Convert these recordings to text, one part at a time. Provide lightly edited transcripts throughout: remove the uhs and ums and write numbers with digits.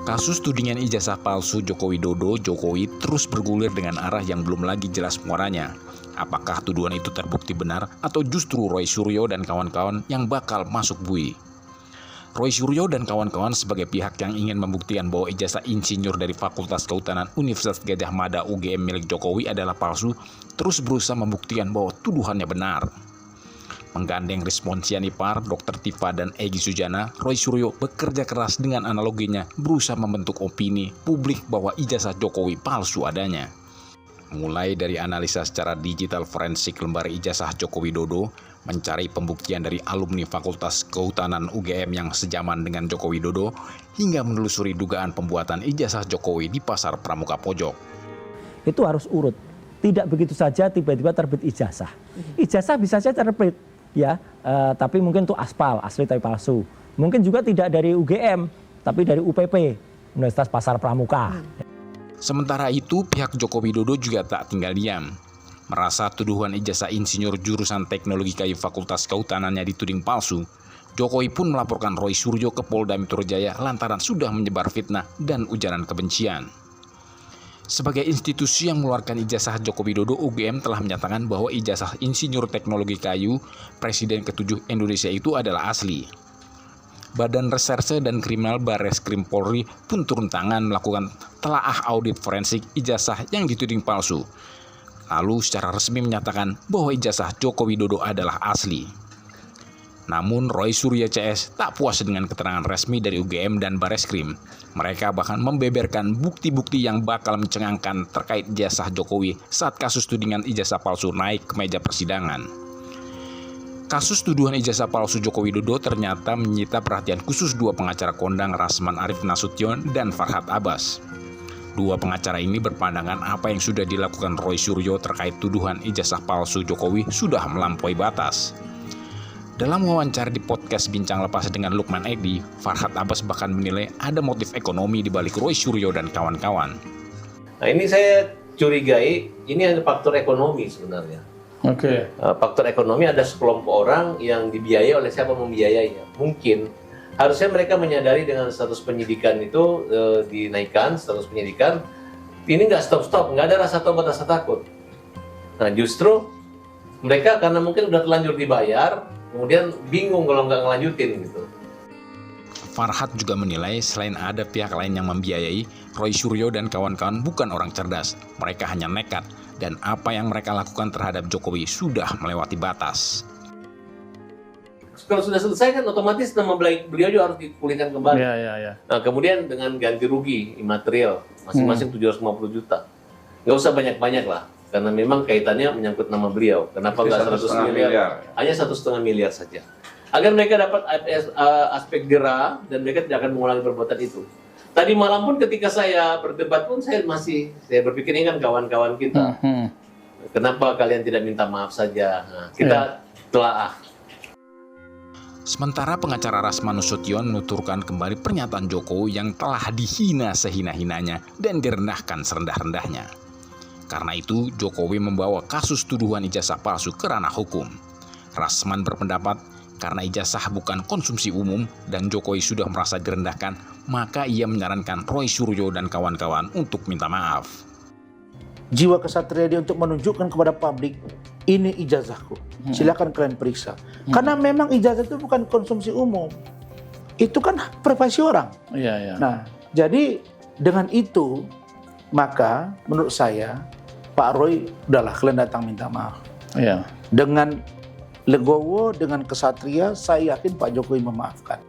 Kasus tudingan ijazah palsu Joko Widodo, Jokowi terus bergulir dengan arah yang belum lagi jelas muaranya. Apakah tuduhan itu terbukti benar atau justru Roy Suryo dan kawan-kawan yang bakal masuk bui? Roy Suryo dan kawan-kawan sebagai pihak yang ingin membuktikan bahwa ijazah insinyur dari Fakultas Kehutanan Universitas Gadjah Mada UGM milik Jokowi adalah palsu, terus berusaha membuktikan bahwa tuduhannya benar. Menggandeng Responsianipar, Dr. Tifa dan Egy Sujana, Roy Suryo bekerja keras dengan analoginya berusaha membentuk opini publik bahwa ijazah Jokowi palsu adanya. Mulai dari analisa secara digital forensik lembar ijazah Joko Widodo, mencari pembuktian dari alumni Fakultas Kehutanan UGM yang sejaman dengan Joko Widodo, hingga menelusuri dugaan pembuatan ijazah Jokowi di Pasar Pramuka Pojok. Itu harus urut, tidak begitu saja tiba-tiba terbit ijazah. Ijazah bisa saja terbit, ya, tapi mungkin itu aspal, asli tapi palsu. Mungkin juga tidak dari UGM, tapi dari UPP, Universitas Pasar Pramuka. Sementara itu, pihak Joko Widodo juga tak tinggal diam. Merasa tuduhan ijazah insinyur jurusan teknologi kayu Fakultas Kehutanannya dituding palsu, Jokowi pun melaporkan Roy Suryo ke Polda Metro Jaya lantaran sudah menyebar fitnah dan ujaran kebencian. Sebagai institusi yang mengeluarkan ijazah Joko Widodo, UGM telah menyatakan bahwa ijazah insinyur teknologi kayu Presiden ke-7 Indonesia itu adalah asli. Badan Reserse dan Kriminal Barreskrim Polri pun turun tangan melakukan telaah audit forensik ijazah yang dituding palsu. Lalu secara resmi menyatakan bahwa ijazah Joko Widodo adalah asli. Namun Roy Suryo CS tak puas dengan keterangan resmi dari UGM dan Barreskrim. Mereka bahkan membeberkan bukti-bukti yang bakal mencengangkan terkait ijazah Jokowi saat kasus tudingan ijazah palsu naik ke meja persidangan. Kasus tuduhan ijazah palsu Joko Widodo ternyata menyita perhatian khusus dua pengacara kondang Rasman Arif Nasution dan Farhad Abbas. Dua pengacara ini berpandangan apa yang sudah dilakukan Roy Suryo terkait tuduhan ijazah palsu Jokowi sudah melampaui batas. Dalam wawancara di podcast Bincang Lepas dengan Lukman Edi, Farhad Abbas bahkan menilai ada motif ekonomi di balik Roy Suryo dan kawan-kawan. Nah, ini saya curigai, ini ada faktor ekonomi sebenarnya. Oke. Faktor ekonomi, ada sekelompok orang yang dibiayai oleh siapa membiayainya. Mungkin harusnya mereka menyadari dengan status penyidikan itu dinaikkan, status penyidikan, ini nggak stop-stop, nggak ada rasa tobat, rasa takut. Nah justru mereka karena mungkin udah terlanjur dibayar, kemudian bingung kalau nggak ngelanjutin gitu. Farhad juga menilai selain ada pihak lain yang membiayai, Roy Suryo dan kawan-kawan bukan orang cerdas. Mereka hanya nekat, dan apa yang mereka lakukan terhadap Jokowi sudah melewati batas. Kalau sudah selesai kan otomatis nama beliau juga harus dipulihkan kembali. Ya. Nah kemudian dengan ganti rugi imaterial masing-masing 750 juta. Nggak usah banyak-banyak lah, karena memang kaitannya menyangkut nama beliau. Kenapa nggak 100 miliar? Hanya 1,5 miliar saja. Agar mereka dapat aspek jera dan mereka tidak akan mengulangi perbuatan itu. Tadi malam pun ketika saya berdebat pun saya berpikir ini kan kawan-kawan kita. Kenapa kalian tidak minta maaf saja? Nah, kita telaah. Sementara pengacara Rasman Nasution menuturkan kembali pernyataan Jokowi yang telah dihina sehina-hinanya dan direndahkan serendah-rendahnya. Karena itu, Jokowi membawa kasus tuduhan ijazah palsu ke ranah hukum. Rasman berpendapat, karena ijazah bukan konsumsi umum dan Jokowi sudah merasa direndahkan, maka ia menyarankan Roy Suryo dan kawan-kawan untuk minta maaf. Jiwa kesatria dia untuk menunjukkan kepada publik, ini ijazahku, silakan kalian periksa. Karena memang ijazah itu bukan konsumsi umum, itu kan privasi orang. Iya. Nah, jadi dengan itu, maka menurut saya, Pak Roy, udahlah kalian datang minta maaf. Iya. Dengan legowo, dengan kesatria, saya yakin Pak Jokowi memaafkan.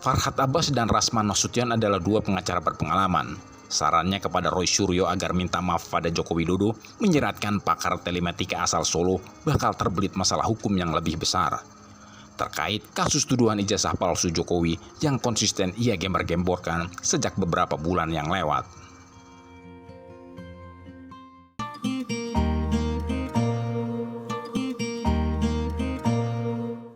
Farhad Abbas dan Rasman Nasution adalah dua pengacara berpengalaman. Sarannya kepada Roy Suryo agar minta maaf pada Joko Widodo menyeratkan pakar telematika asal Solo bakal terbelit masalah hukum yang lebih besar. Terkait kasus tuduhan ijazah palsu Jokowi yang konsisten ia gembar-gemborkan sejak beberapa bulan yang lewat.